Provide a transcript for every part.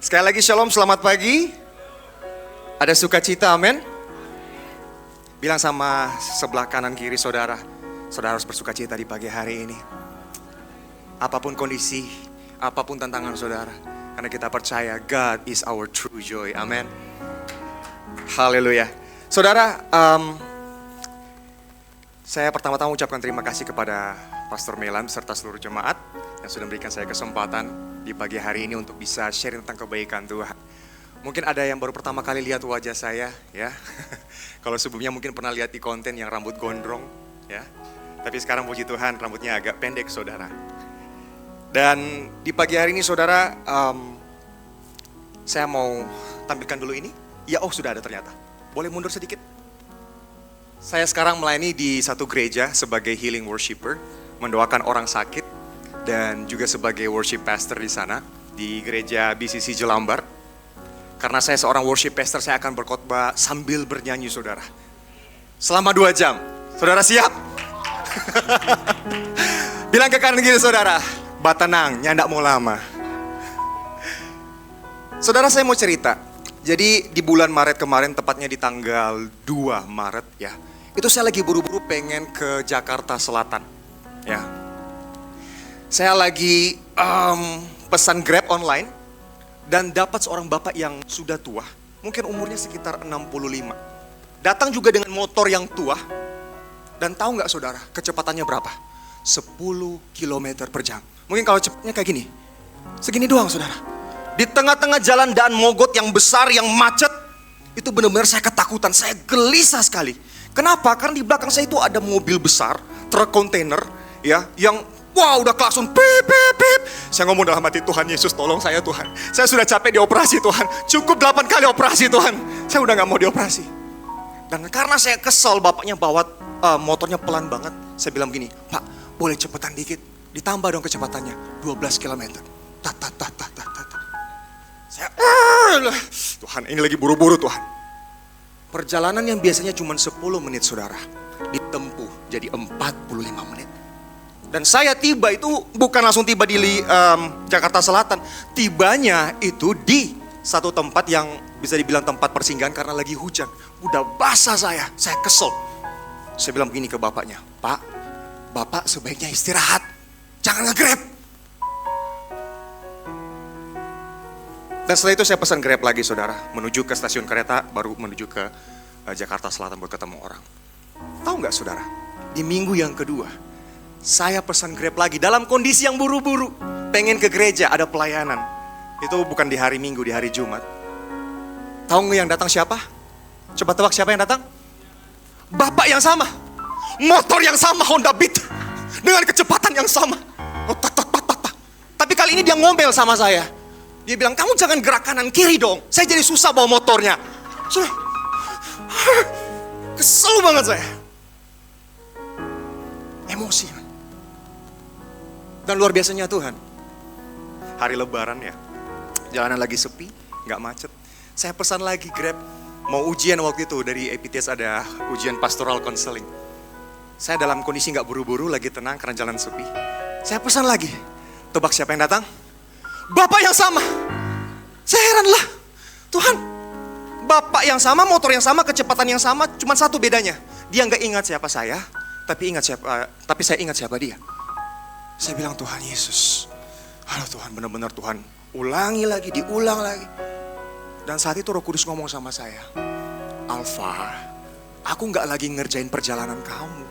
Sekali lagi shalom, selamat pagi. Ada sukacita, amin. Bilang sama sebelah kanan kiri saudara, saudara harus bersukacita di pagi hari ini. Apapun kondisi, apapun tantangan saudara, karena kita percaya God is our true joy, amin. Haleluya. Saudara, saya pertama-tama ucapkan terima kasih kepada Pastor Melan serta seluruh jemaat yang sudah memberikan saya kesempatan di pagi hari ini untuk bisa sharing tentang kebaikan Tuhan. Mungkin ada yang baru pertama kali lihat wajah saya, ya. Kalau sebelumnya mungkin pernah lihat di konten yang rambut gondrong, ya. Tapi sekarang puji Tuhan rambutnya agak pendek, saudara. Dan di pagi hari ini, saudara, saya mau tampilkan dulu ini. Ya, sudah ada ternyata. Boleh mundur sedikit? Saya sekarang melayani di satu gereja sebagai healing worshiper, mendoakan orang sakit, dan juga sebagai worship pastor di sana, di gereja BCC Jelambar. Karena saya seorang worship pastor, saya akan berkhotbah sambil bernyanyi, saudara. Selama 2 jam. Saudara siap? Bilang ke kanan gini, saudara, batenang, nyandak mau lama. Saudara, saya mau cerita. Jadi di bulan Maret kemarin, tepatnya di tanggal 2 Maret ya, itu saya lagi buru-buru pengen ke Jakarta Selatan. Ya, saya lagi pesan Grab online dan dapat seorang bapak yang sudah tua, mungkin umurnya sekitar 65. Datang juga dengan motor yang tua. Dan tahu nggak saudara, kecepatannya berapa? 10 km per jam. Mungkin kalau cepatnya kayak gini, segini doang saudara. Di tengah-tengah jalan dan mogot yang besar, yang macet, itu benar-benar saya ketakutan, saya gelisah sekali. Kenapa? Karena di belakang saya itu ada mobil besar, truk kontainer, ya, yang udah klakson, pip, pip, pip. Saya ngomong dalam hati, Tuhan Yesus tolong saya Tuhan. Saya sudah capek dioperasi Tuhan, cukup 8 kali operasi Tuhan. Saya udah gak mau dioperasi. Dan karena saya kesel, bapaknya bawa motornya pelan banget. Saya bilang begini, Pak, boleh cepetan dikit, ditambah dong kecepatannya, 12 km. Saya, Tuhan ini lagi buru-buru Tuhan. Perjalanan yang biasanya cuma 10 menit saudara, ditempuh jadi 45 menit. Dan saya tiba itu bukan langsung tiba di Jakarta Selatan. Tibanya itu di satu tempat yang bisa dibilang tempat persinggahan karena lagi hujan. Udah basah saya kesel. Saya bilang begini ke bapaknya, Pak, Bapak sebaiknya istirahat, jangan nge-Grab. Dan setelah itu saya pesan Grab lagi saudara, menuju ke stasiun kereta, baru menuju ke Jakarta Selatan buat ketemu orang. Tahu nggak saudara, di minggu yang kedua, saya pesan Grab lagi dalam kondisi yang buru-buru. Pengen ke gereja, ada pelayanan. Itu bukan di hari Minggu, di hari Jumat. Tahu nggak yang datang siapa? Coba tebak siapa yang datang? Bapak yang sama, motor yang sama, Honda Beat, dengan kecepatan yang sama. Tapi kali ini dia ngomel sama saya. Dia bilang, kamu jangan gerak kanan kiri dong, saya jadi susah bawa motornya. Kesel banget saya. Emosi. Dan luar biasanya Tuhan, hari Lebaran ya, jalanan lagi sepi, gak macet. Saya pesan lagi Grab, mau ujian waktu itu dari APTS, ada ujian pastoral counseling. Saya dalam kondisi gak buru-buru, lagi tenang karena jalan sepi. Saya pesan lagi, tebak siapa yang datang? Bapak yang sama. Saya heran lah, Tuhan, bapak yang sama, motor yang sama, kecepatan yang sama, cuma satu bedanya. Dia gak ingat siapa saya, tapi saya ingat siapa dia. Saya bilang, Tuhan Yesus, halo Tuhan, benar-benar Tuhan, ulangi lagi, diulang lagi. Dan saat itu Roh Kudus ngomong sama saya, Alfa, aku gak lagi ngerjain perjalanan kamu,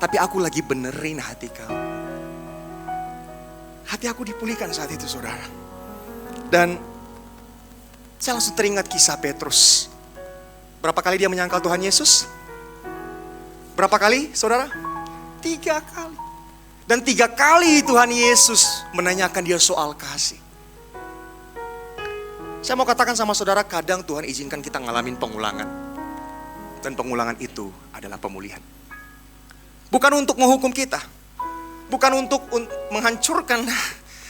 tapi aku lagi benerin hati kamu. Hati aku dipulihkan saat itu saudara. Dan saya langsung teringat kisah Petrus. Berapa kali dia menyangkal Tuhan Yesus? Berapa kali saudara? 3 kali. Dan 3 kali Tuhan Yesus menanyakan dia soal kasih. Saya mau katakan sama saudara, kadang Tuhan izinkan kita ngalamin pengulangan. Dan pengulangan itu adalah pemulihan. Bukan untuk menghukum kita. Bukan untuk menghancurkan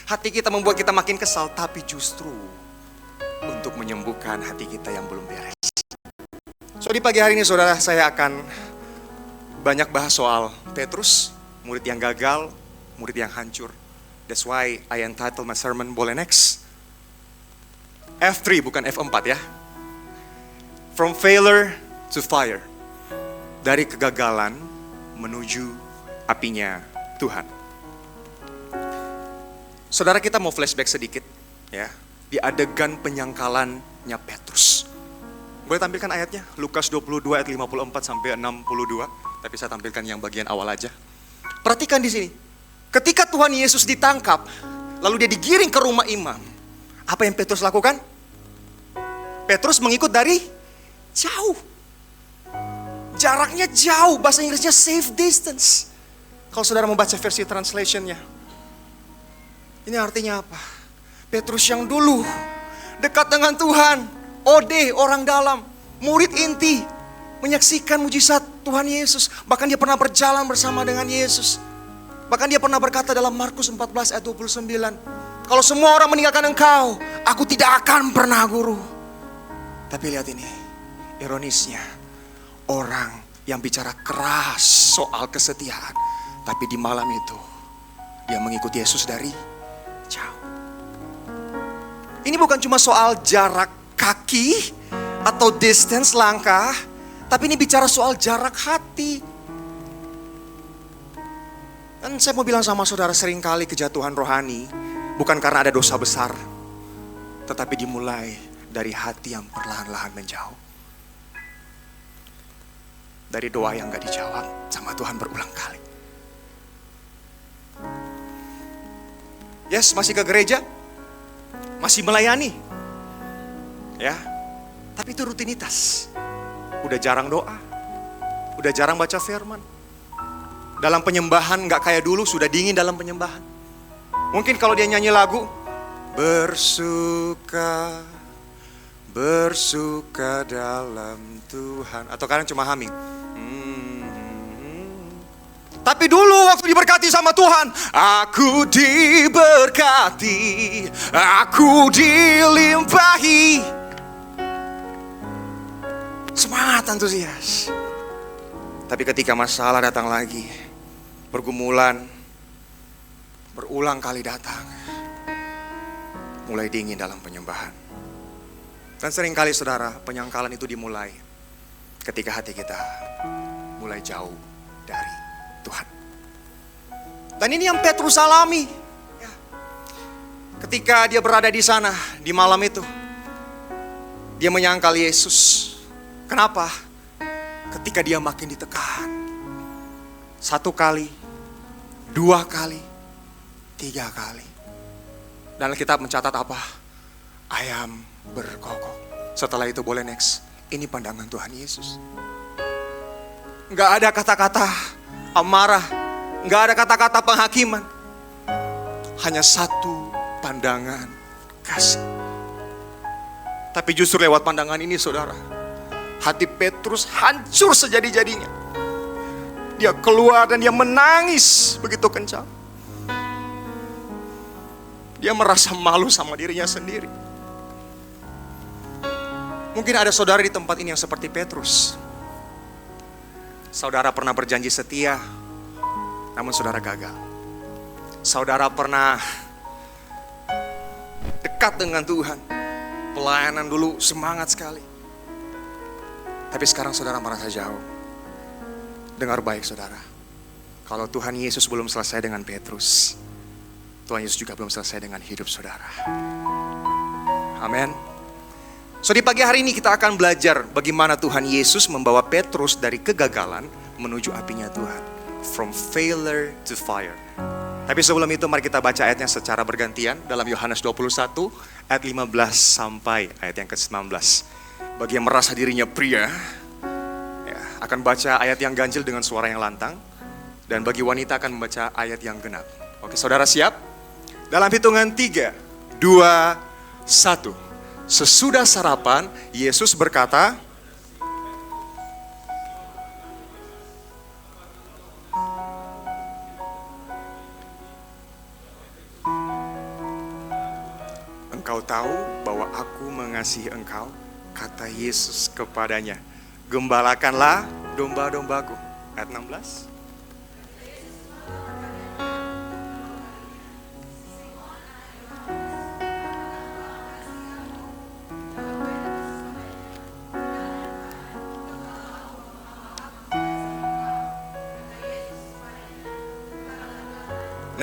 hati kita, membuat kita makin kesal. Tapi justru untuk menyembuhkan hati kita yang belum beres. So di pagi hari ini saudara, saya akan banyak bahas soal Petrus, murid yang gagal, murid yang hancur. That's why I entitled my sermon, boleh next? F3 bukan F4 ya. From failure to fire. Dari kegagalan menuju apinya Tuhan. Saudara, kita mau flashback sedikit ya, di adegan penyangkalannya Petrus. Boleh tampilkan ayatnya? Lukas 22 ayat 54 sampai 62. Tapi saya tampilkan yang bagian awal aja. Perhatikan di sini. Ketika Tuhan Yesus ditangkap, lalu dia digiring ke rumah imam. Apa yang Petrus lakukan? Petrus mengikut dari jauh. Jaraknya jauh, bahasa Inggrisnya safe distance. Kalau saudara membaca versi translationnya. Ini artinya apa? Petrus yang dulu dekat dengan Tuhan, OD, orang dalam, murid inti, menyaksikan mujizat Tuhan Yesus. Bahkan dia pernah berjalan bersama dengan Yesus. Bahkan dia pernah berkata dalam Markus 14 ayat 29, kalau semua orang meninggalkan engkau, aku tidak akan pernah guru. Tapi lihat ini, ironisnya, orang yang bicara keras soal kesetiaan, tapi di malam itu dia mengikuti Yesus dari jauh. Ini bukan cuma soal jarak kaki atau distance langkah, tapi ini bicara soal jarak hati. Dan saya mau bilang sama saudara, seringkali kejatuhan rohani bukan karena ada dosa besar, tetapi dimulai dari hati yang perlahan-lahan menjauh. Dari doa yang gak dijawab sama Tuhan berulang kali. Yes, masih ke gereja, masih melayani, ya. Tapi itu rutinitas. Udah jarang doa, udah jarang baca firman. Dalam penyembahan gak kayak dulu, sudah dingin dalam penyembahan. Mungkin kalau dia nyanyi lagu, bersuka dalam Tuhan. Atau kadang cuma humming. Tapi dulu waktu diberkati sama Tuhan, aku diberkati, aku dilimpahi. Semangat, antusias. Tapi ketika masalah datang lagi, pergumulan berulang kali datang, mulai dingin dalam penyembahan. Dan seringkali saudara, penyangkalan itu dimulai ketika hati kita mulai jauh dari Tuhan. Dan ini yang Petrus alami. Ketika dia berada di sana, di malam itu, dia menyangkal Yesus. Kenapa? Ketika dia makin ditekan. 1 kali, 2 kali, 3 kali. Dan Alkitab mencatat apa? Ayam berkokok. Setelah itu boleh next. Ini pandangan Tuhan Yesus. Gak ada kata-kata amarah, gak ada kata-kata penghakiman. Hanya satu pandangan kasih. Tapi justru lewat pandangan ini saudara, hati Petrus hancur sejadi-jadinya. Dia keluar dan dia menangis begitu kencang. Dia merasa malu sama dirinya sendiri. Mungkin ada saudara di tempat ini yang seperti Petrus. Saudara pernah berjanji setia, namun saudara gagal. Saudara pernah dekat dengan Tuhan, pelayanan dulu semangat sekali. Tapi sekarang saudara merasa jauh. Dengar baik saudara, kalau Tuhan Yesus belum selesai dengan Petrus, Tuhan Yesus juga belum selesai dengan hidup saudara. Amin. So di pagi hari ini kita akan belajar bagaimana Tuhan Yesus membawa Petrus dari kegagalan menuju apinya Tuhan. From failure to fire. Tapi sebelum itu mari kita baca ayatnya secara bergantian dalam Yohanes 21 ayat 15 sampai ayat yang ke-19. Bagi yang merasa dirinya pria, ya, akan baca ayat yang ganjil dengan suara yang lantang. Dan bagi wanita akan membaca ayat yang genap. Oke, saudara siap? Dalam hitungan 3, 2, 1. Sesudah sarapan, Yesus berkata, engkau tahu bahwa aku mengasihi engkau, kata Yesus kepadanya, gembalakanlah domba-dombaku. Ayat 16.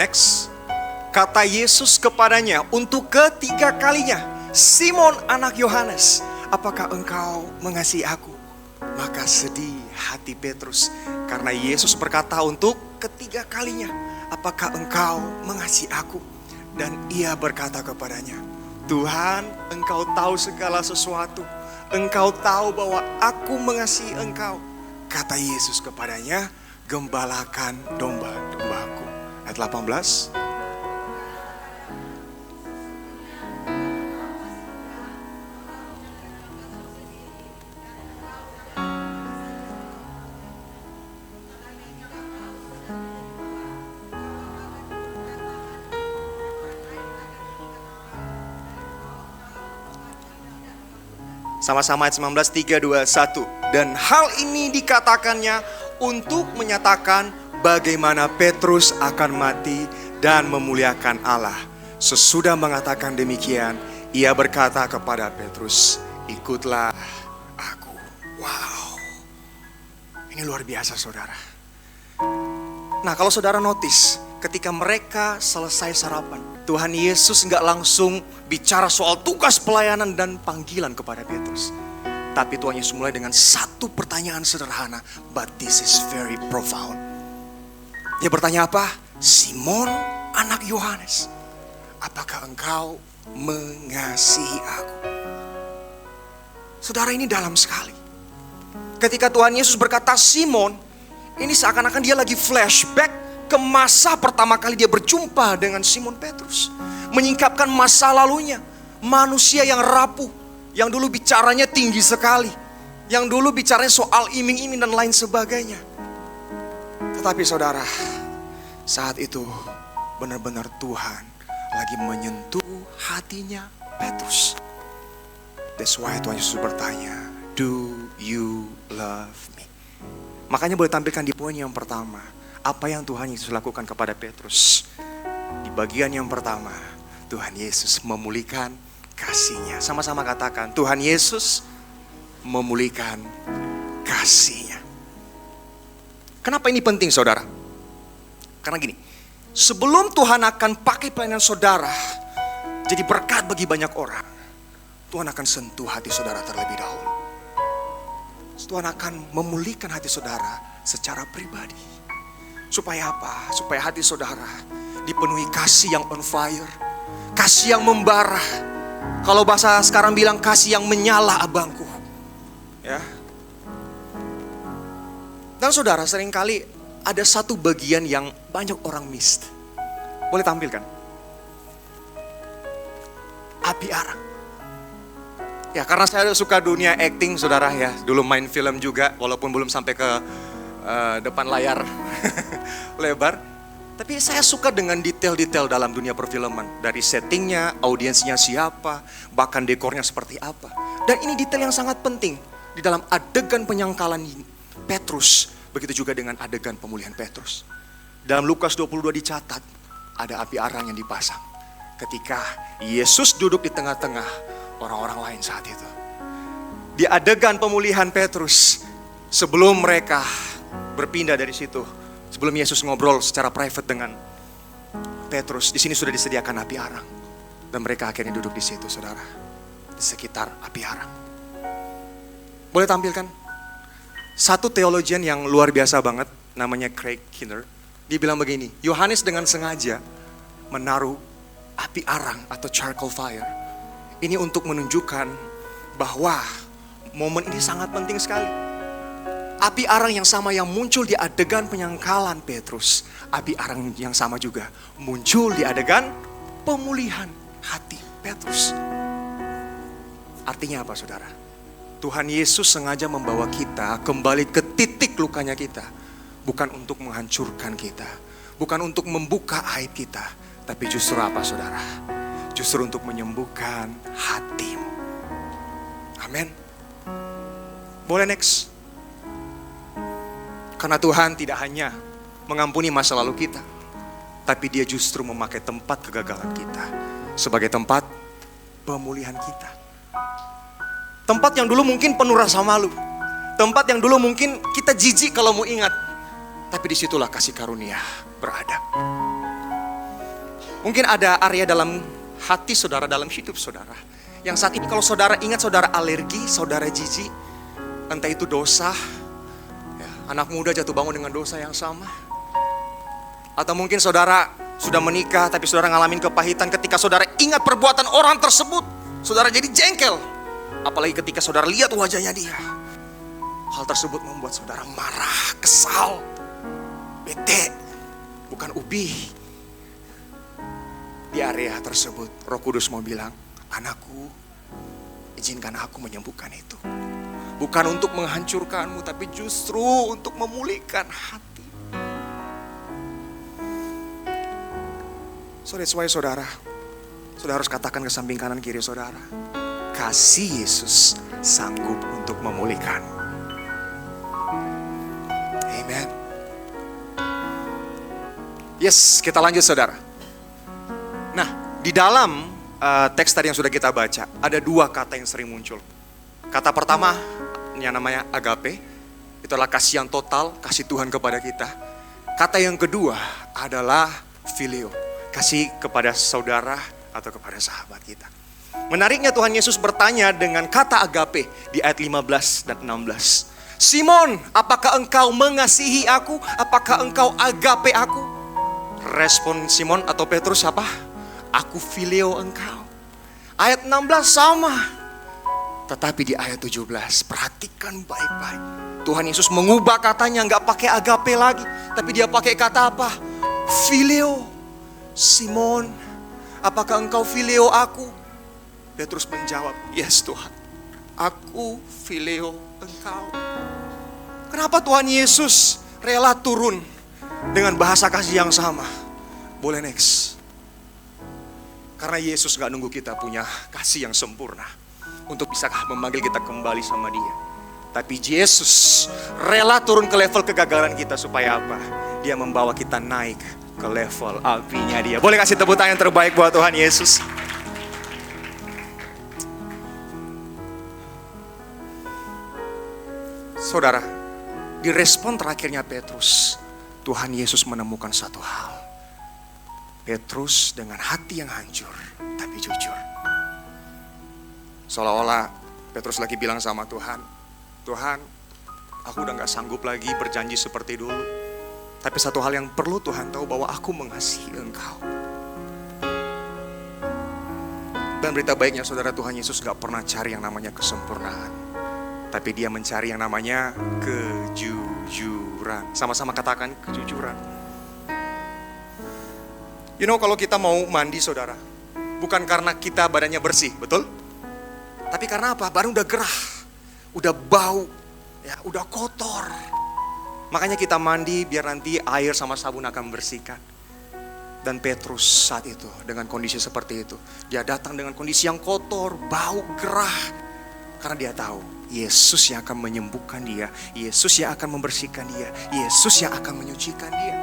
Next. Kata Yesus kepadanya untuk ketiga kalinya, Simon anak Yohanes, apakah engkau mengasihi aku? Maka sedih hati Petrus karena Yesus berkata untuk ketiga kalinya, apakah engkau mengasihi aku? Dan ia berkata kepadanya, Tuhan, engkau tahu segala sesuatu. Engkau tahu bahwa aku mengasihi engkau. Kata Yesus kepadanya, gembalakan domba-dombaku. Ayat 18. Sama-sama ayat 19, 3, 2, 1. Dan hal ini dikatakannya untuk menyatakan bagaimana Petrus akan mati dan memuliakan Allah. Sesudah mengatakan demikian, ia berkata kepada Petrus, ikutlah aku. Wow, ini luar biasa saudara. Nah kalau saudara notice, ketika mereka selesai sarapan, Tuhan Yesus nggak langsung bicara soal tugas pelayanan dan panggilan kepada Petrus. Tapi Tuhan Yesus mulai dengan satu pertanyaan sederhana, but this is very profound. Dia bertanya apa? Simon anak Yohanes, apakah engkau mengasihi aku? Saudara, ini dalam sekali. Ketika Tuhan Yesus berkata Simon, ini seakan-akan dia lagi flashback ke masa pertama kali dia berjumpa dengan Simon Petrus. Menyingkapkan masa lalunya. Manusia yang rapuh, yang dulu bicaranya tinggi sekali, yang dulu bicaranya soal iming-iming dan lain sebagainya. Tetapi saudara, saat itu benar-benar Tuhan lagi menyentuh hatinya Petrus. That's why Tuhan Yesus bertanya, do you love me? Makanya boleh tampilkan di poin yang pertama, apa yang Tuhan Yesus lakukan kepada Petrus. Di bagian yang pertama, Tuhan Yesus memulihkan kasih-Nya. Sama-sama katakan, Tuhan Yesus memulihkan kasih-Nya. Kenapa ini penting saudara? Karena gini, sebelum Tuhan akan pakai pelayanan saudara jadi berkat bagi banyak orang, Tuhan akan sentuh hati saudara terlebih dahulu. Tuhan akan memulihkan hati saudara secara pribadi. Supaya apa? Supaya hati saudara dipenuhi kasih yang on fire, kasih yang membara. Kalau bahasa sekarang bilang kasih yang menyala abangku. Ya. Dan saudara, seringkali ada satu bagian yang banyak orang miss. Boleh tampilkan? Api arang. Ya, karena saya suka dunia acting saudara ya. Dulu main film juga, walaupun belum sampai ke depan layar lebar. Tapi saya suka dengan detail-detail dalam dunia perfilman. Dari settingnya, audiensnya siapa, bahkan dekornya seperti apa. Dan ini detail yang sangat penting di dalam adegan penyangkalan Petrus. Begitu juga dengan adegan pemulihan Petrus. Dalam Lukas 22 dicatat, ada api arang yang dipasang. Ketika Yesus duduk di tengah-tengah orang-orang lain saat itu. Di adegan pemulihan Petrus, sebelum mereka berpindah dari situ, sebelum Yesus ngobrol secara private dengan Petrus, di sini sudah disediakan api arang. Dan mereka akhirnya duduk di situ saudara, di sekitar api arang. Boleh tampilkan? Satu teologian yang luar biasa banget, namanya Craig Kinner. Dia bilang begini, Yohanes dengan sengaja menaruh api arang atau charcoal fire. Ini untuk menunjukkan bahwa momen ini sangat penting sekali. Api arang yang sama yang muncul di adegan penyangkalan Petrus, api arang yang sama juga muncul di adegan pemulihan hati Petrus. Artinya apa saudara? Tuhan Yesus sengaja membawa kita kembali ke titik lukanya kita. Bukan untuk menghancurkan kita, bukan untuk membuka aib kita, tapi justru apa saudara? Justru untuk menyembuhkan hatimu. Amin. Boleh next. Karena Tuhan tidak hanya mengampuni masa lalu kita, tapi Dia justru memakai tempat kegagalan kita sebagai tempat pemulihan kita. Tempat yang dulu mungkin penuh rasa malu, tempat yang dulu mungkin kita jijik kalau mau ingat, tapi disitulah kasih karunia berada. Mungkin ada area dalam hati saudara, dalam hidup saudara, yang saat ini kalau saudara ingat saudara alergi, saudara jijik, entah itu dosa, ya, anak muda jatuh bangun dengan dosa yang sama. Atau mungkin saudara sudah menikah tapi saudara ngalamin kepahitan ketika saudara ingat perbuatan orang tersebut. Saudara jadi jengkel. Apalagi ketika saudara lihat wajahnya dia. Hal tersebut membuat saudara marah, kesal, bete, bukan ubi. Di area tersebut Roh Kudus mau bilang, anakku, izinkan aku menyembuhkan itu. Bukan untuk menghancurkanmu, tapi justru untuk memulihkan hati. So that's why saudara harus katakan ke samping kanan kiri saudara, kasih Yesus sanggup untuk memulihkan. Amen. Yes, kita lanjut saudara. Nah, di dalam teks tadi yang sudah kita baca, ada dua kata yang sering muncul. Kata pertama yang namanya agape, itu adalah kasih yang total, kasih Tuhan kepada kita. Kata yang kedua adalah phileo, kasih kepada saudara atau kepada sahabat kita. Menariknya Tuhan Yesus bertanya dengan kata agape di ayat 15 dan 16. Simon, apakah engkau mengasihi aku? Apakah engkau agape aku? Respon Simon atau Petrus apa? Aku phileo engkau. Ayat 16 sama. Tetapi di ayat 17, perhatikan baik-baik. Tuhan Yesus mengubah katanya, gak pakai agape lagi. Tapi dia pakai kata apa? Phileo. Simon, apakah engkau phileo aku? Petrus menjawab, yes Tuhan, aku phileo engkau. Kenapa Tuhan Yesus rela turun dengan bahasa kasih yang sama? Boleh next. Karena Yesus gak nunggu kita punya kasih yang sempurna untuk bisa memanggil kita kembali sama dia. Tapi Yesus rela turun ke level kegagalan kita supaya apa? Dia membawa kita naik ke level apinya dia. Boleh kasih tepuk tangan yang terbaik buat Tuhan Yesus. Saudara, di respon terakhirnya Petrus, Tuhan Yesus menemukan satu hal. Petrus dengan hati yang hancur, tapi jujur. Seolah-olah Petrus lagi bilang sama Tuhan, Tuhan, aku udah gak sanggup lagi berjanji seperti dulu. Tapi satu hal yang perlu Tuhan tahu, bahwa aku mengasihi Engkau. Dan berita baiknya saudara, Tuhan Yesus gak pernah cari yang namanya kesempurnaan. Tapi dia mencari yang namanya kejujuran. Sama-sama katakan kejujuran. You know, kalau kita mau mandi saudara, bukan karena kita badannya bersih, betul? Tapi karena apa? Badan udah gerah, udah bau, ya, udah kotor. Makanya kita mandi biar nanti air sama sabun akan membersihkan. Dan Petrus saat itu dengan kondisi seperti itu, dia datang dengan kondisi yang kotor, bau, gerah. Karena dia tahu Yesus yang akan menyembuhkan dia, Yesus yang akan membersihkan dia, Yesus yang akan menyucikan dia.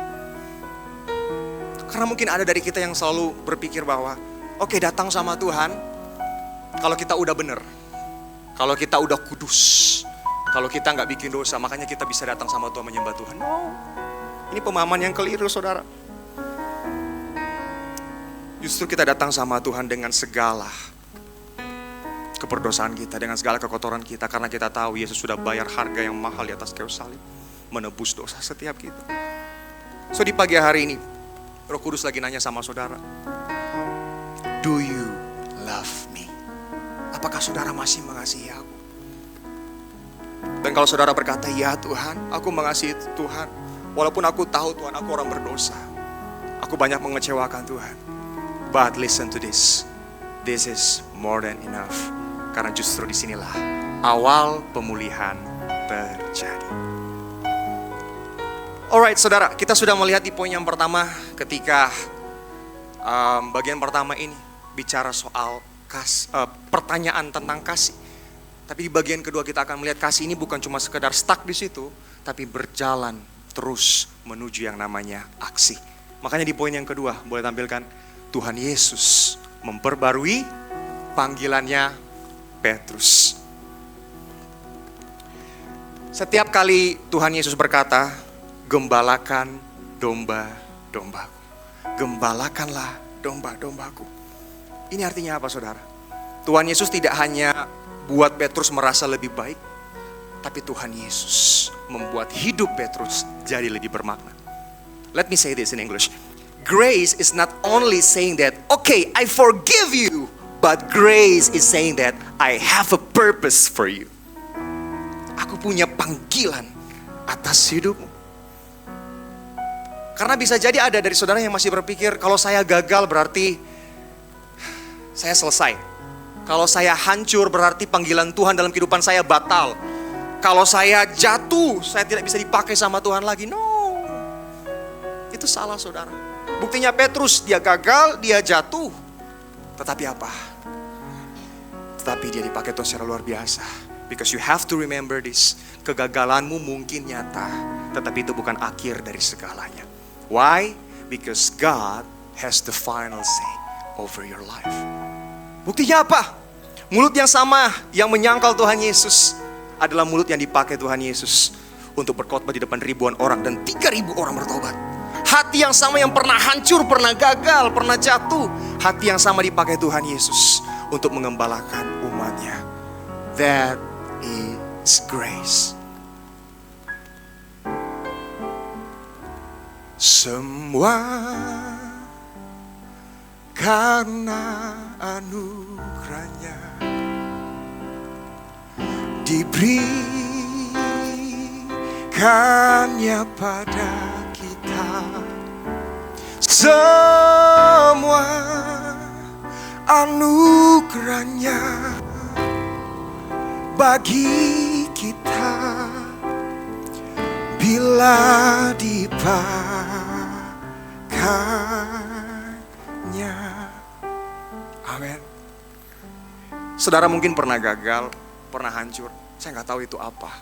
Karena mungkin ada dari kita yang selalu berpikir bahwa oke, datang sama Tuhan kalau kita udah bener, kalau kita udah kudus, kalau kita gak bikin dosa, makanya kita bisa datang sama Tuhan, menyembah Tuhan. No, ini pemahaman yang keliru saudara. Justru kita datang sama Tuhan dengan segala keberdosaan kita, dengan segala kekotoran kita, karena kita tahu Yesus sudah bayar harga yang mahal di atas kayu salib, menebus dosa setiap kita. So di pagi hari ini Roh Kudus lagi nanya sama saudara, do you love me? Apakah saudara masih mengasihi aku? Dan kalau saudara berkata, ya Tuhan, aku mengasihi Tuhan, walaupun aku tahu Tuhan, aku orang berdosa, aku banyak mengecewakan Tuhan. But listen to this, this is more than enough. Karena justru disinilah awal pemulihan terjadi. Alright saudara, kita sudah melihat di poin yang pertama ketika bagian pertama ini bicara soal pertanyaan tentang kasih. Tapi di bagian kedua kita akan melihat kasih ini bukan cuma sekedar stuck di situ, tapi berjalan terus menuju yang namanya aksi. Makanya di poin yang kedua boleh tampilkan, Tuhan Yesus memperbarui panggilannya Petrus. Setiap kali Tuhan Yesus berkata, gembalakan domba-dombaku. Gembalakanlah domba-dombaku. Ini artinya apa saudara? Tuhan Yesus tidak hanya buat Petrus merasa lebih baik, tapi Tuhan Yesus membuat hidup Petrus jadi lebih bermakna. Let me say this in English. Grace is not only saying that, okay, I forgive you, but grace is saying that I have a purpose for you. Aku punya panggilan atas hidupmu. Karena bisa jadi ada dari saudara yang masih berpikir, kalau saya gagal berarti saya selesai. Kalau saya hancur berarti panggilan Tuhan dalam kehidupan saya batal. Kalau saya jatuh, saya tidak bisa dipakai sama Tuhan lagi. No, itu salah saudara. Buktinya Petrus, dia gagal, dia jatuh. Tetapi apa? Tetapi dia dipakai Tuhan secara luar biasa. Because you have to remember this. Kegagalanmu mungkin nyata, tetapi itu bukan akhir dari segalanya. Why? Because God has the final say over your life. Buktinya apa? Mulut yang sama yang menyangkal Tuhan Yesus adalah mulut yang dipakai Tuhan Yesus untuk berkhotbah di depan ribuan orang dan 3.000 orang bertobat. Hati yang sama yang pernah hancur, pernah gagal, pernah jatuh, hati yang sama dipakai Tuhan Yesus untuk mengembalakan umatnya. That is grace. Semua karena anugerahnya diberikannya pada kita. Semua anugerahnya bagi kita bila dipakainya. Amin. Saudara mungkin pernah gagal, pernah hancur. Saya nggak tahu itu apa.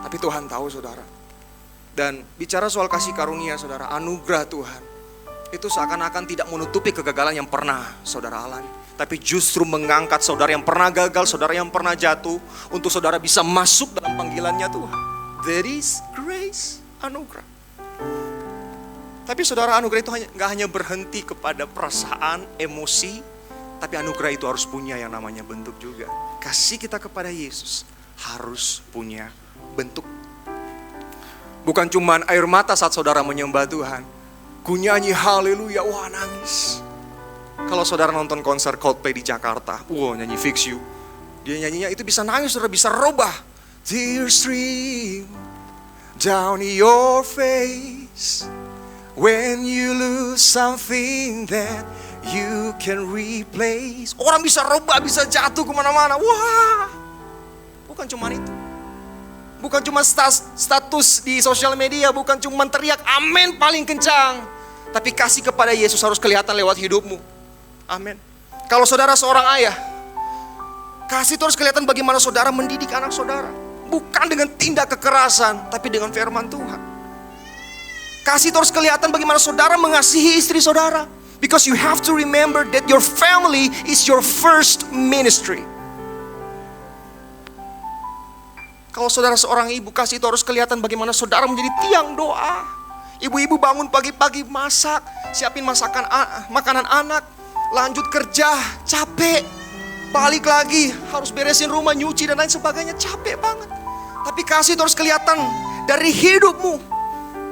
Tapi Tuhan tahu saudara. Dan bicara soal kasih karunia saudara, anugerah Tuhan itu seakan-akan tidak menutupi kegagalan yang pernah saudara alami, tapi justru mengangkat saudara yang pernah gagal, saudara yang pernah jatuh, untuk saudara bisa masuk dalam panggilannya Tuhan. There is grace, anugerah. Tapi saudara, anugerah itu nggak hanya berhenti kepada perasaan, emosi, tapi anugerah itu harus punya yang namanya bentuk juga. Kasih kita kepada Yesus harus punya bentuk. Bukan cuma air mata saat saudara menyembah Tuhan. Ku nyanyi haleluya, wah nangis. Kalau saudara nonton konser Coldplay di Jakarta, wah nyanyi Fix You. Dia nyanyinya itu bisa nangis, saudara bisa robah. Tears stream down your face when you lose something that you can replace. Orang bisa robah, bisa jatuh kemana-mana. Wah, bukan cuma itu. Bukan cuma status di sosial media, bukan cuma teriak amin paling kencang, tapi kasih kepada Yesus harus kelihatan lewat hidupmu. Amin. Kalau saudara seorang ayah, kasih itu harus kelihatan bagaimana saudara mendidik anak saudara. Bukan dengan tindak kekerasan, tapi dengan firman Tuhan. Kasih itu harus kelihatan bagaimana saudara mengasihi istri saudara. Because you have to remember that your family is your first ministry. Kalau saudara seorang ibu, kasih itu harus kelihatan bagaimana saudara menjadi tiang doa. Ibu-ibu bangun pagi-pagi masak, siapin makanan anak, lanjut kerja, capek, balik lagi, harus beresin rumah, nyuci dan lain sebagainya, capek banget. Tapi kasih itu harus kelihatan dari hidupmu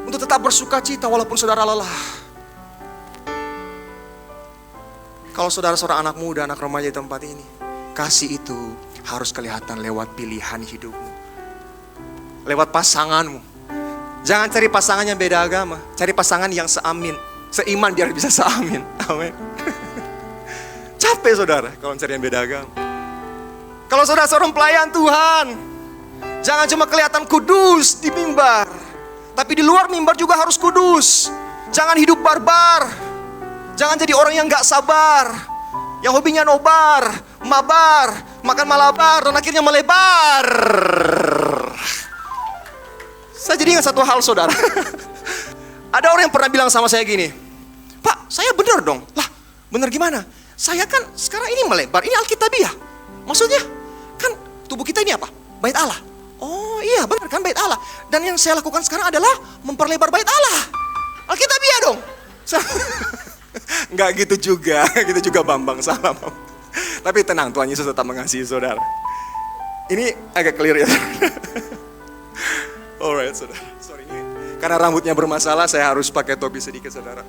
untuk tetap bersuka cita walaupun saudara lelah. Kalau saudara seorang anak muda, anak remaja di tempat ini, kasih itu harus kelihatan lewat pilihan hidupmu. Lewat pasanganmu. Jangan cari pasangan yang beda agama. Cari pasangan yang seiman biar bisa seamin. Amin. Capek saudara kalau cari yang beda agama. Kalau saudara seorang pelayan Tuhan, jangan cuma kelihatan kudus di mimbar, tapi di luar mimbar juga harus kudus. Jangan hidup barbar. Jangan jadi orang yang gak sabar, yang hobinya nobar, mabar, makan malabar, dan akhirnya melebar. Saya jadi ingat satu hal saudara. Ada orang yang pernah bilang sama saya gini, Pak, saya benar dong. Lah, benar gimana? Saya kan sekarang ini melebar, ini alkitabiah. Maksudnya, kan tubuh kita ini apa? Bait Allah. Oh iya benar kan, bait Allah. Dan yang saya lakukan sekarang adalah memperlebar bait Allah. Alkitabiah dong. Nggak gitu juga, gitu juga Bambang, salah Bambang. Tapi tenang, Tuhan Yesus tetap mengasihi saudara. Ini agak clear ya. Alright saudara, sorry ini karena rambutnya bermasalah saya harus pakai topi sedikit saudara.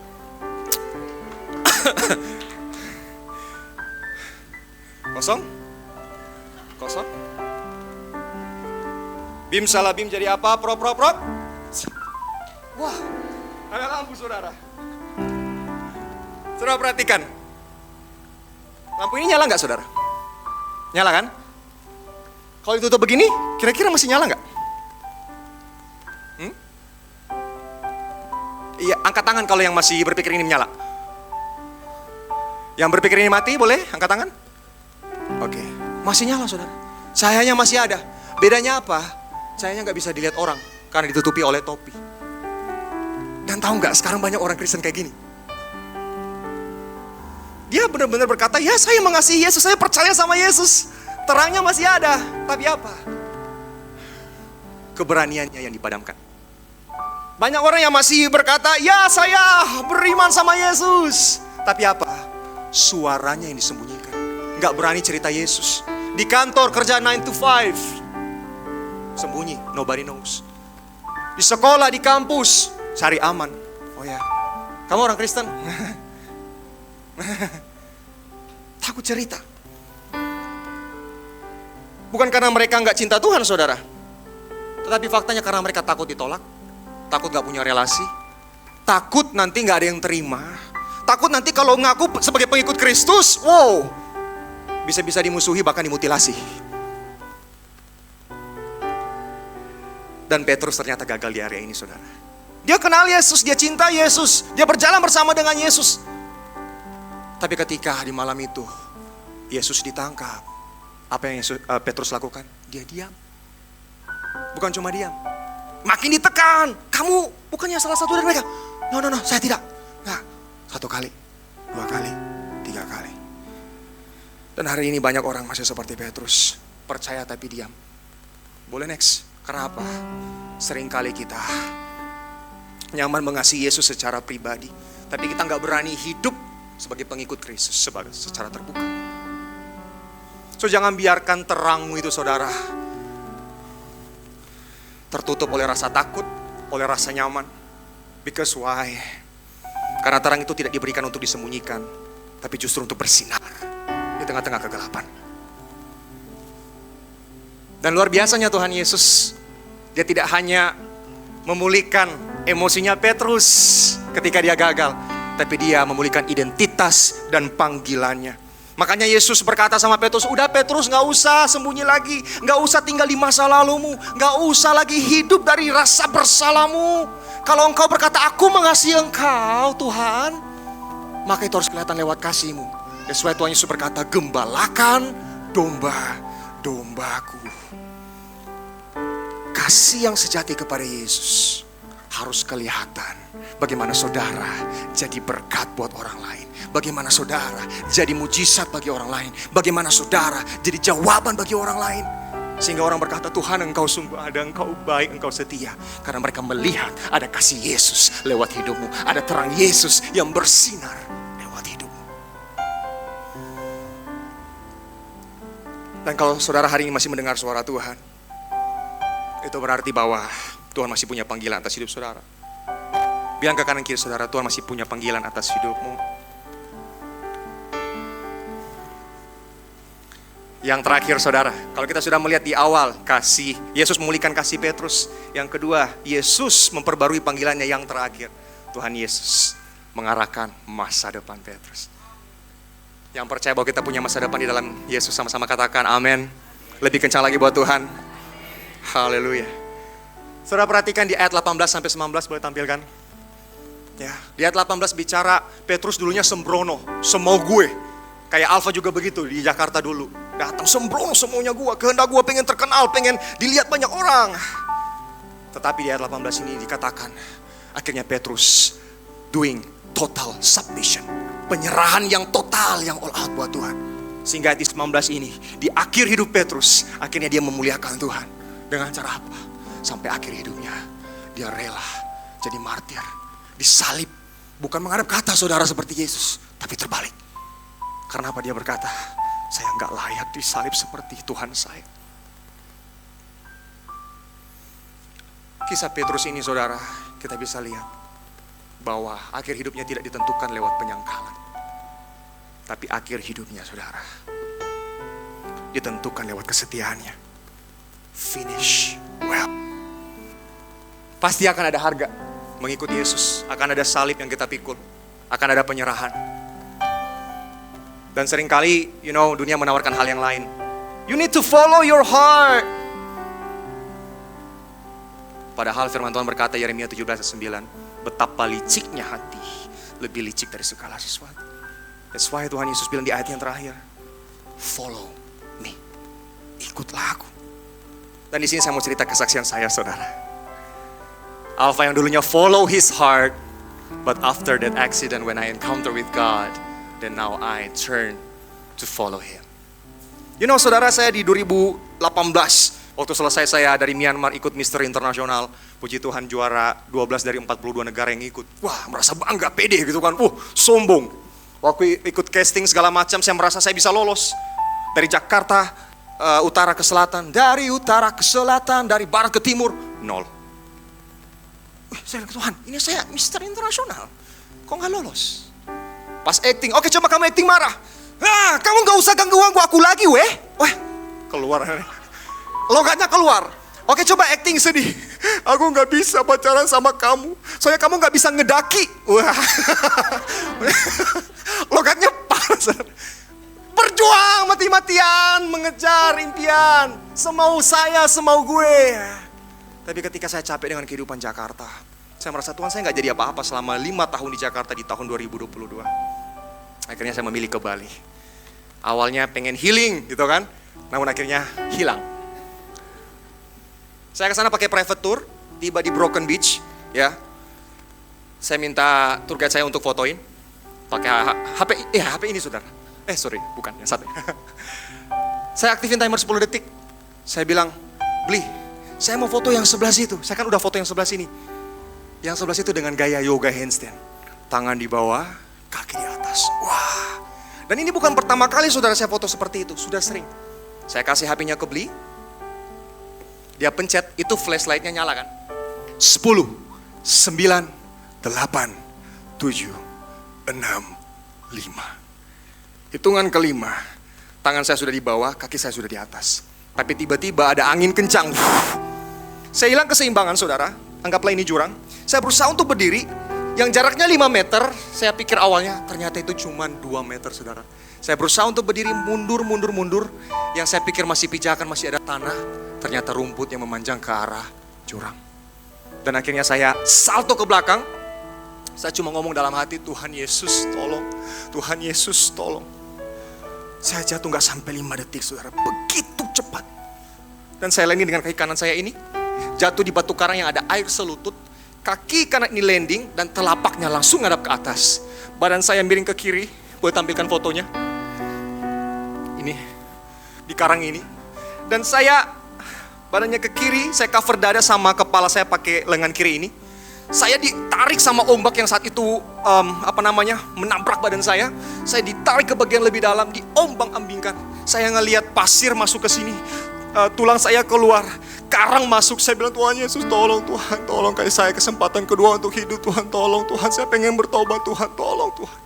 Kosong? Kosong? Bim salah bim jadi apa? Prop. Wah, ada lampu saudara. Saudara perhatikan. Lampu ini nyala nggak saudara? Nyala kan? Kalau ditutup begini, kira-kira masih nyala nggak? Iya, angkat tangan kalau yang masih berpikir ini menyala. Yang berpikir ini mati, boleh angkat tangan? Oke, masih nyala saudara. Cahayanya masih ada. Bedanya apa? Cahayanya nggak bisa dilihat orang karena ditutupi oleh topi. Dan tahu nggak, sekarang banyak orang Kristen kayak gini. Dia benar-benar berkata, ya saya mengasihi Yesus, saya percaya sama Yesus. Terangnya masih ada, tapi apa? Keberaniannya yang dipadamkan. Banyak orang yang masih berkata, ya saya beriman sama Yesus. Tapi apa? Suaranya yang disembunyikan. Nggak berani cerita Yesus. Di kantor kerja 9 to 5. Sembunyi, nobody knows. Di sekolah, di kampus, cari aman. Oh ya, kamu orang Kristen? Takut cerita. Bukan karena mereka nggak cinta Tuhan saudara. Tetapi faktanya karena mereka takut ditolak. Takut gak punya relasi. Takut nanti gak ada yang terima. Takut nanti kalau ngaku sebagai pengikut Kristus, wow, bisa-bisa dimusuhi bahkan dimutilasi. Dan Petrus ternyata gagal di area ini saudara. Dia kenal Yesus, dia cinta Yesus, dia berjalan bersama dengan Yesus. Tapi ketika di malam itu Yesus ditangkap, apa yang Petrus lakukan? Dia diam. Bukan cuma diam, makin ditekan. Kamu bukannya salah satu dari mereka. No, saya tidak. Nah, 1 kali, 2 kali, 3 kali. Dan hari ini banyak orang masih seperti Petrus, percaya tapi diam. Boleh next? Karena apa? Seringkali kita nyaman mengasihi Yesus secara pribadi, tapi kita gak berani hidup sebagai pengikut Kristus secara terbuka. So jangan biarkan terangmu itu saudara tertutup oleh rasa takut, oleh rasa nyaman. Because why? Karena terang itu tidak diberikan untuk disembunyikan, tapi justru untuk bersinar di tengah-tengah kegelapan. Dan luar biasanya Tuhan Yesus, dia tidak hanya memulihkan emosinya Petrus ketika dia gagal, tapi dia memulihkan identitas dan panggilannya. Makanya Yesus berkata sama Petrus, udah Petrus gak usah sembunyi lagi, gak usah tinggal di masa lalumu, gak usah lagi hidup dari rasa bersalahmu. Kalau engkau berkata, aku mengasihi engkau Tuhan, maka itu harus kelihatan lewat kasihmu. Sesuai Tuhan Yesus berkata, gembalakan domba-dombaku. Kasih yang sejati kepada Yesus harus kelihatan. Bagaimana saudara jadi berkat buat orang lain. Bagaimana saudara jadi mujizat bagi orang lain. Bagaimana saudara jadi jawaban bagi orang lain. Sehingga orang berkata, Tuhan engkau sungguh ada, engkau baik, engkau setia. Karena mereka melihat ada kasih Yesus lewat hidupmu. Ada terang Yesus yang bersinar lewat hidupmu. Dan kalau saudara hari ini masih mendengar suara Tuhan, itu berarti bahwa Tuhan masih punya panggilan atas hidup saudara. Bilang ke kanan kiri saudara, Tuhan masih punya panggilan atas hidupmu. Yang terakhir saudara, kalau kita sudah melihat di awal kasih, Yesus memulihkan kasih Petrus. Yang kedua, Yesus memperbarui panggilannya. Yang terakhir, Tuhan Yesus mengarahkan masa depan Petrus. Yang percaya bahwa kita punya masa depan di dalam Yesus, sama-sama katakan amin. Lebih kencang lagi buat Tuhan. Haleluya. Saudara perhatikan di ayat 18-19 boleh tampilkan. Ya, di ayat 18 bicara Petrus dulunya sembrono, semau gue. Kayak Alfa juga begitu di Jakarta dulu. Datang sembrono semuanya gue, kehendak gue pengen terkenal, pengen dilihat banyak orang. Tetapi di ayat 18 ini dikatakan, akhirnya Petrus doing total submission. Penyerahan yang total, yang all out buat Tuhan. Sehingga ayat 19 ini, di akhir hidup Petrus, akhirnya dia memuliakan Tuhan. Dengan cara apa? Sampai akhir hidupnya, dia rela jadi martir. Disalib Bukan menghadap ke atas saudara seperti Yesus, tapi terbalik. Karena apa? Dia berkata, saya nggak layak disalib seperti Tuhan saya. Kisah Petrus ini saudara, kita bisa lihat bahwa akhir hidupnya tidak ditentukan lewat penyangkalan. Tapi akhir hidupnya saudara, ditentukan lewat kesetiaannya. Finish well. Pasti akan ada harga mengikuti Yesus. Akan ada salib yang kita pikul. Akan ada penyerahan. Dan seringkali, dunia menawarkan hal yang lain. You need to follow your heart. Padahal firman Tuhan berkata, Yeremia 17:9, betapa liciknya hati, lebih licik dari segala sesuatu. That's why Tuhan Yesus bilang di ayat yang terakhir, follow me, ikutlah aku. Dan di sini saya mau cerita kesaksian saya saudara. Alpha yang dulunya follow his heart, but after that accident when I encounter with God, then now I turn to follow him. Saudara, saya di 2018, waktu selesai saya dari Myanmar ikut Mister Internasional, puji Tuhan juara 12 dari 42 negara yang ikut. Wah, merasa bangga, pede gitu kan. Sombong. Waktu ikut casting segala macam, saya merasa saya bisa lolos. Dari Jakarta, utara ke selatan, dari utara ke selatan, dari barat ke timur, 0. Saya bilang, Tuhan, ini saya Mister Internasional, kok gak lolos? Pas acting, oke coba kamu acting marah. Kamu gak usah ganggu aku lagi weh. Wah, keluar. Logatnya keluar. Oke coba acting sedih. Aku gak bisa pacaran sama kamu, soalnya kamu gak bisa ngedaki. Wah. Logatnya panas. Berjuang mati-matian mengejar impian, semau saya, semau gue. Tapi ketika saya capek dengan kehidupan Jakarta, saya merasa Tuhan, saya gak jadi apa-apa selama 5 tahun di Jakarta di tahun 2022. Akhirnya saya memilih ke Bali. Awalnya pengen healing gitu kan, namun akhirnya hilang. Saya ke sana pakai private tour, tiba di Broken Beach, ya. Saya minta tour guide saya untuk fotoin, pakai HP ini saudara. Bukan, yang satu. Saya aktifin timer 10 detik. Saya bilang, Bli, saya mau foto yang sebelah situ. Saya kan udah foto yang sebelah sini. Yang sebelah situ dengan gaya yoga handstand, tangan di bawah, kaki di atas. Wah. Dan ini bukan pertama kali saudara saya foto seperti itu, sudah sering. Saya kasih HP-nya ke Bli. Dia pencet, itu flashlight-nya nyala kan. 10, 9, 8, 7, 6, 5. Hitungan kelima, tangan saya sudah di bawah, kaki saya sudah di atas. Tapi tiba-tiba ada angin kencang. Saya hilang keseimbangan saudara, anggaplah ini jurang. Saya berusaha untuk berdiri, yang jaraknya 5 meter, saya pikir awalnya ternyata itu cuma 2 meter saudara. Saya berusaha untuk berdiri, mundur. Yang saya pikir masih pijakan, masih ada tanah, ternyata rumput yang memanjang ke arah jurang. Dan akhirnya saya salto ke belakang. Saya cuma ngomong dalam hati, Tuhan Yesus tolong, Tuhan Yesus tolong. Saya jatuh gak sampai 5 detik saudara, begitu cepat. Dan saya landing dengan kaki kanan saya ini, jatuh di batu karang yang ada air selutut. Kaki kanan ini landing dan telapaknya langsung ngadap ke atas. Badan saya miring ke kiri, boleh tampilkan fotonya. Ini, di karang ini. Dan saya, badannya ke kiri, saya cover dada sama kepala saya pakai lengan kiri ini. Saya ditarik sama ombak yang saat itu menabrak badan saya. Saya ditarik ke bagian lebih dalam, diombang-ambingkan. Saya ngelihat pasir masuk ke sini, tulang saya keluar, karang masuk. Saya bilang, Tuhan Yesus tolong, Tuhan tolong, kasih saya kesempatan kedua untuk hidup. Tuhan tolong, Tuhan saya pengen bertobat, Tuhan tolong, Tuhan.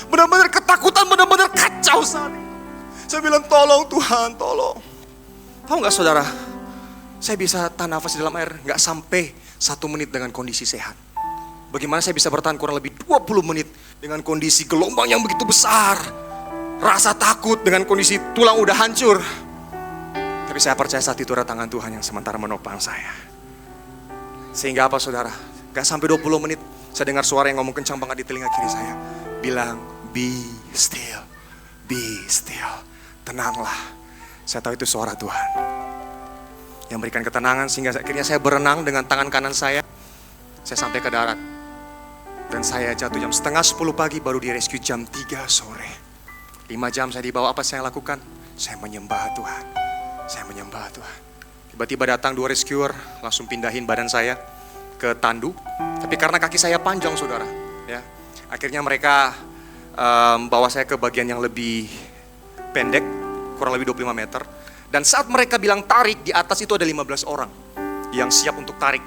Benar-benar ketakutan, benar-benar kacau saat itu. Saya bilang, tolong Tuhan, tolong. Tahu gak saudara, saya bisa tahan nafas di dalam air gak sampai 1 menit dengan kondisi sehat. Bagaimana saya bisa bertahan kurang lebih 20 menit dengan kondisi gelombang yang begitu besar, rasa takut dengan kondisi tulang udah hancur. Tapi saya percaya saat itu ada tangan Tuhan yang sementara menopang saya. Sehingga apa saudara, gak sampai 20 menit saya dengar suara yang ngomong kencang banget di telinga kiri saya, bilang, be still, tenanglah. Saya tahu itu suara Tuhan yang berikan ketenangan, sehingga akhirnya saya berenang dengan tangan kanan saya. Saya sampai ke darat. Dan saya jatuh jam setengah 10 pagi, baru di rescue jam 3 sore. 5 jam saya di bawah, apa saya lakukan? Saya menyembah Tuhan. Tiba-tiba datang 2 rescuer, langsung pindahin badan saya ke tandu. Tapi karena kaki saya panjang saudara, ya, Akhirnya mereka bawa saya ke bagian yang lebih pendek, kurang lebih 25 meter. Dan saat mereka bilang tarik, di atas itu ada 15 orang yang siap untuk tarik.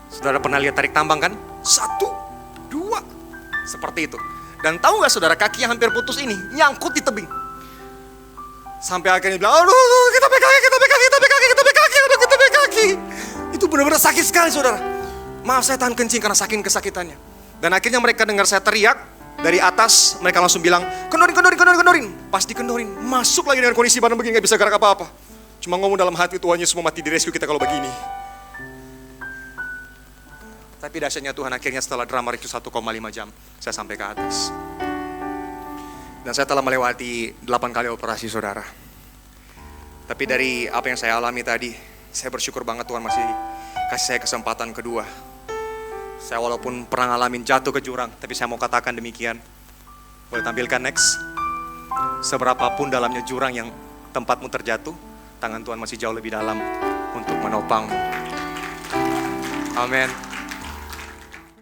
Saudara pernah lihat tarik tambang kan? 1, 2, seperti itu. Dan tahu gak saudara, kaki yang hampir putus ini nyangkut di tebing. Sampai akhirnya bilang, aduh kita pegang kaki, itu benar-benar sakit sekali saudara. Maaf saya tahan kencing karena saking kesakitannya. Dan akhirnya mereka dengar saya teriak dari atas, mereka langsung bilang, kendorin. Pas dikendorin, masuk lagi dengan kondisi badan begini, gak bisa gerak apa-apa. Cuma ngomong dalam hati, Tuhan Yesus mau mati di rescue kita kalau begini. Tapi dahsyatnya Tuhan, akhirnya setelah drama itu 1,5 jam, saya sampai ke atas. Dan saya telah melewati 8 kali operasi saudara. Tapi dari apa yang saya alami tadi, saya bersyukur banget Tuhan masih kasih saya kesempatan kedua. Saya walaupun pernah ngalamin jatuh ke jurang, tapi saya mau katakan demikian. Boleh tampilkan next. Seberapapun dalamnya jurang yang tempatmu terjatuh, tangan Tuhan masih jauh lebih dalam untuk menopangmu. Amin.